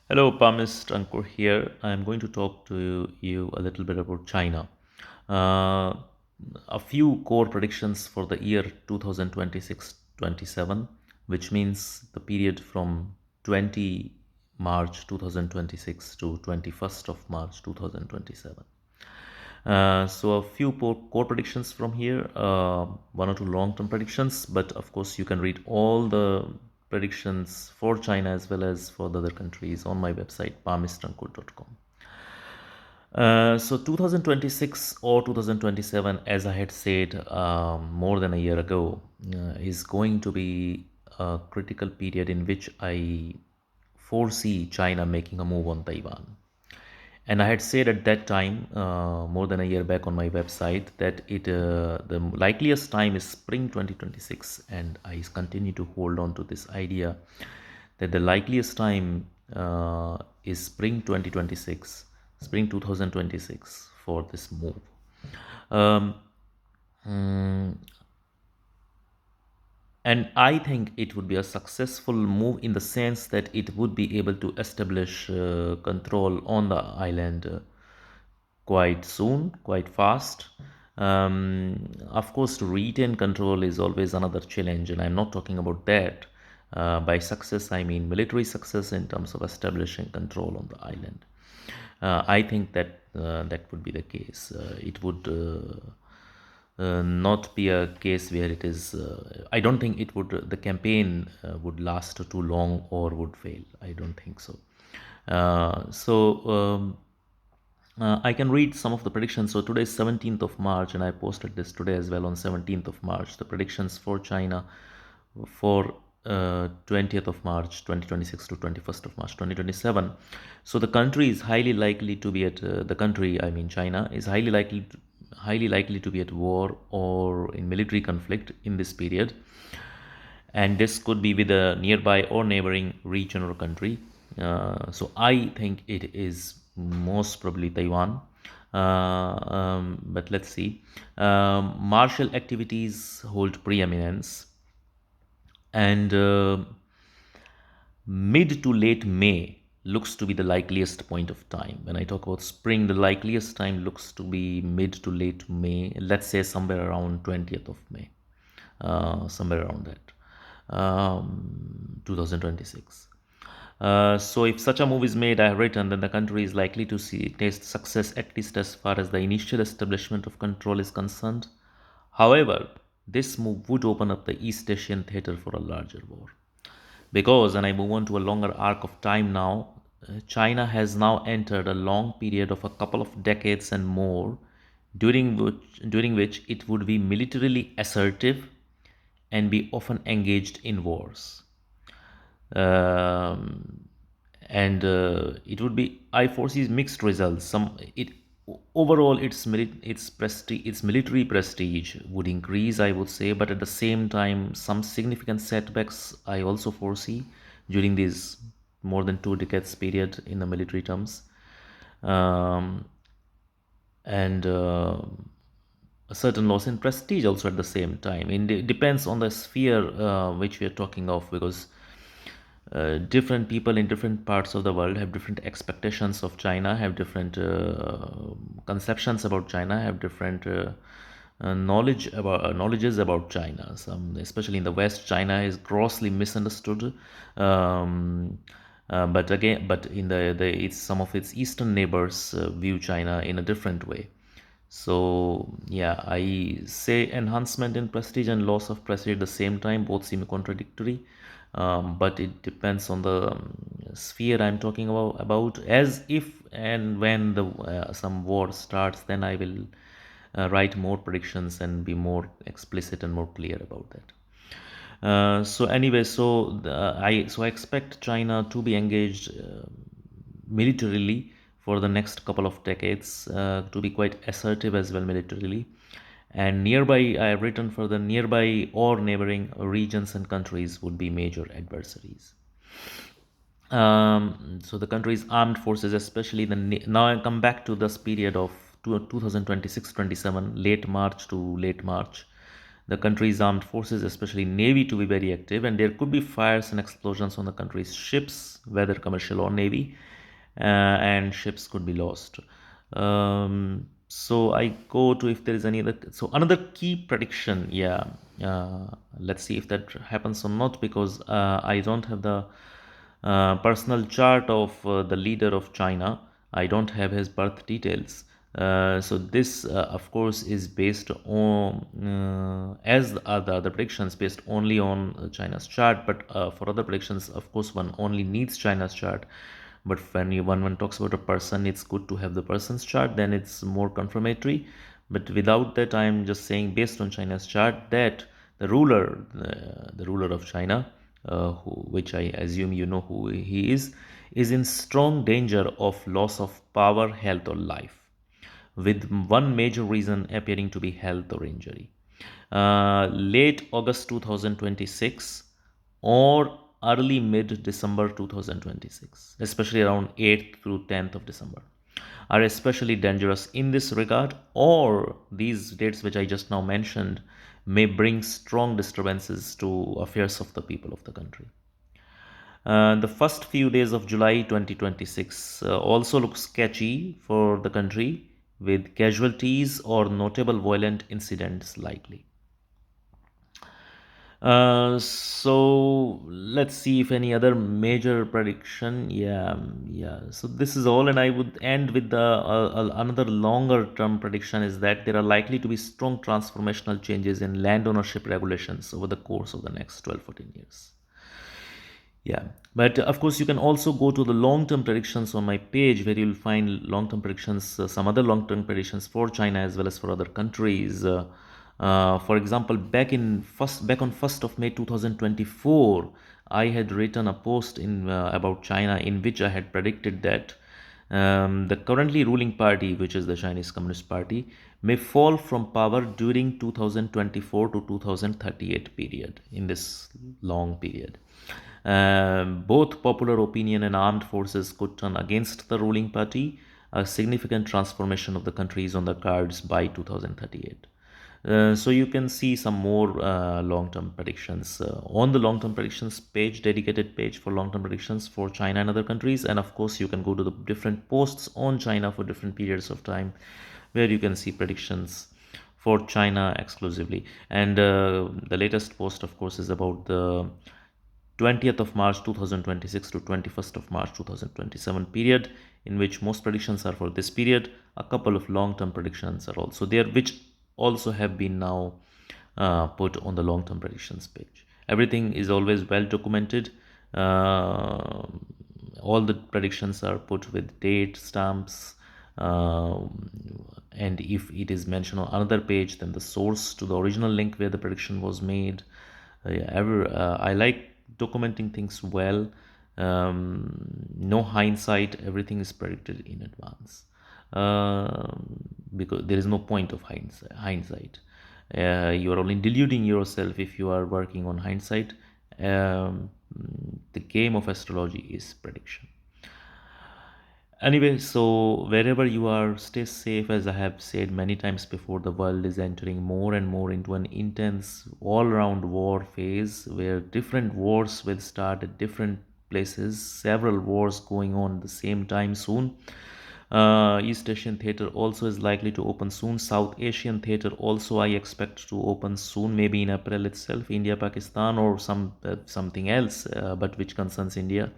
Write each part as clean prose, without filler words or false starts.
Hello, Pamist Ankur here. I'm going to talk to you a little bit about China. Uh, a few core predictions for the year 2026-27, which means the period from 20 March 2026 to 21st of March 2027. So a few core predictions from here, one or two long-term predictions, but of course you can read all the predictions for China as well as for the other countries on my website palmistrankur.com. So 2026 or 2027, as I had said more than a year ago, is going to be a critical period in which I foresee China making a move on Taiwan. And I had said at that time, more than a year back on my website, that the likeliest time is spring 2026, and I continue to hold on to this idea that the likeliest time is spring 2026, spring 2026 for this move. Um, mm, and I think it would be a successful move in the sense that it would be able to establish control on the island quite soon, quite fast. Of course, to retain control is always another challenge, and I'm not talking about that. By success, I mean military success in terms of establishing control on the island. I think that that would be the case. It would not be a case where it is. I don't think it would. The campaign would last too long or would fail. I don't think so. I can read some of the predictions. So today is 17th of March, and I posted this today as well on 17th of March. The predictions for China for 20th of March 2026 to 21st of March 2027. So the country is highly likely to be at the country, I mean China, is highly likely to be at war or in military conflict in this period, and this could be with a nearby or neighboring region or country. So I think it is most probably Taiwan. But let's see. Martial activities hold preeminence, and mid to late May looks to be the likeliest point of time. When I talk about spring, the likeliest time looks to be mid to late May, let's say somewhere around 20th of May, somewhere around that, 2026. So if such a move is made, I have written, then the country is likely to see taste success, at least as far as the initial establishment of control is concerned. However, this move would open up the East Asian theater for a larger war. Because, and I move on to a longer arc of time now, China has now entered a long period of a couple of decades and more, during which it would be militarily assertive and be often engaged in wars. Um, and it would be, I foresee mixed results. Some it overall its military prestige would increase, I would say, but at the same time some significant setbacks I also foresee during this more than 2 decades period in the military terms. um, and A certain loss in prestige also at the same time. It depends on the sphere which we are talking of, because different people in different parts of the world have different expectations of China, have different conceptions about China, have different knowledges about China. Some, especially in the West, China is grossly misunderstood. But again, but in it's some of its eastern neighbors view China in a different way. So yeah, I say enhancement in prestige and loss of prestige at the same time. Both seem contradictory, but it depends on the sphere I'm talking about. As if and when the some war starts, then I will write more predictions and be more explicit and more clear about that. So anyway, I expect China to be engaged militarily for the next couple of decades, to be quite assertive as well militarily. And nearby, I have written, for the nearby or neighboring regions and countries would be major adversaries. So the country's armed forces, especially now I come back to this period of 2026-27, late March to late March. the country's armed forces, especially Navy, to be very active, and there could be fires and explosions on the country's ships, whether commercial or Navy, and ships could be lost. So I go to if there is any other. So another key prediction, yeah. Let's see if that happens or not, because I don't have the personal chart of the leader of China. I don't have his birth details. So this, of course, is based on, as are the other predictions, based only on China's chart. But for other predictions, of course, one only needs China's chart. But when one talks about a person, it's good to have the person's chart. Then it's more confirmatory. But without that, I am just saying, based on China's chart, that the ruler of China, which I assume you know who he is in strong danger of loss of power, health, or life, with one major reason appearing to be health or injury. Late August 2026 or early mid December 2026, especially around 8th through 10th of December, are especially dangerous in this regard, or these dates which I just now mentioned may bring strong disturbances to affairs of the people of the country. The first few days of July 2026 also look sketchy for the country, with casualties or notable violent incidents likely. So let's see if any other major prediction. Yeah. So this is all, and I would end with the another longer term prediction is that there are likely to be strong transformational changes in land ownership regulations over the course of the next 12-14 years. Yeah, but of course, you can also go to the long term predictions on my page, where you'll find long term predictions, some other long term predictions for China as well as for other countries. For example, back on 1st of May 2024, I had written a post in about China, in which I had predicted that the currently ruling party, which is the Chinese Communist Party, may fall from power during 2024 to 2038 period, in this long period. Both popular opinion and armed forces could turn against the ruling party. A significant transformation of the country is on the cards by 2038. So you can see some more long-term predictions on the long-term predictions page, dedicated page for long-term predictions for China and other countries. And of course, you can go to the different posts on China for different periods of time, where you can see predictions for China exclusively. And the latest post, of course, is about the 20th of March 2026 to 21st of March 2027 period, in which most predictions are for this period. A couple of long-term predictions are also there, which also have been now put on the long-term predictions page. Everything is always well documented. All the predictions are put with date stamps, and if it is mentioned on another page, then the source to the original link where the prediction was made. I like documenting things well. No hindsight, everything is predicted in advance, because there is no point of hindsight. You are only deluding yourself if you are working on hindsight. The game of astrology is prediction. Anyway, so wherever you are, stay safe. As I have said many times before, the world is entering more and more into an intense all-round war phase, where different wars will start at different places, several wars going on at the same time soon. East Asian theater also is likely to open soon. South Asian theater also I expect to open soon, maybe in April itself. India, Pakistan, or something else, but which concerns India.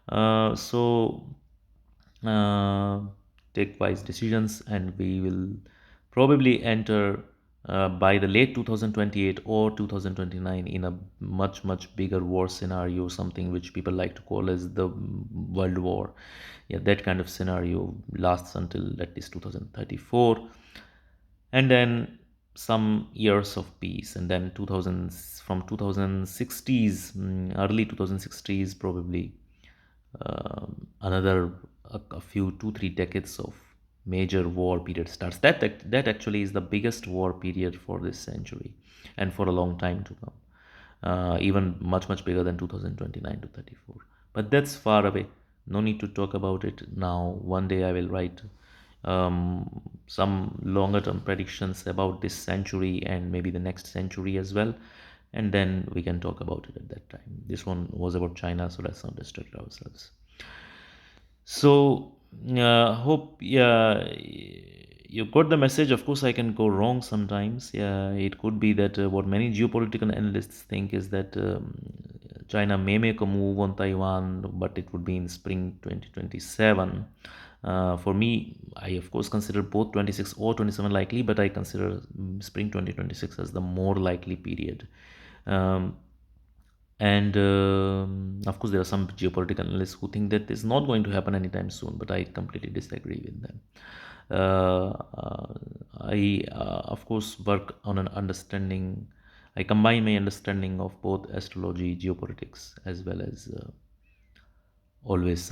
So uh, take wise decisions, and we will probably enter by the late 2028 or 2029 in a much bigger war scenario, something which people like to call as the world war. Yeah, that kind of scenario lasts until at least 2034, and then some years of peace, and then 2000s, from 2060s, early 2060s probably, another a few 2-3 decades of major war period starts. That actually is the biggest war period for this century and for a long time to come. Even much bigger than 2029 to 34. But that's far away. No need to talk about it now. One day I will write some longer term predictions about this century and maybe the next century as well, and then we can talk about it at that time. This one was about China, so let's not distract ourselves. So hope, yeah, you got the message. Of course, I can go wrong sometimes. Yeah, it could be that what many geopolitical analysts think is that China may make a move on Taiwan, but it would be in spring 2027. For me, I of course consider both 26 or 27 likely, but I consider spring 2026 as the more likely period. Um, and of course, there are some geopolitical analysts who think that it's not going to happen anytime soon, but I completely disagree with them. Uh, uh, of course, work on an understanding. I combine my understanding of both astrology, geopolitics, as well as always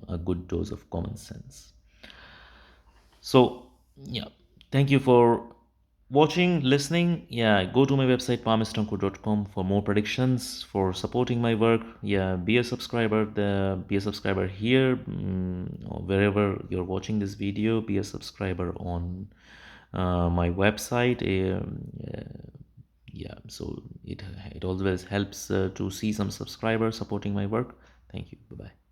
a good dose of common sense. So, yeah, thank you for watching, listening. Yeah, go to my website palmistanko.com for more predictions, for supporting my work. Yeah, be a subscriber. Be a subscriber here, or wherever you're watching this video. Be a subscriber on my website. Yeah, so it always helps to see some subscribers supporting my work. Thank you. Bye bye.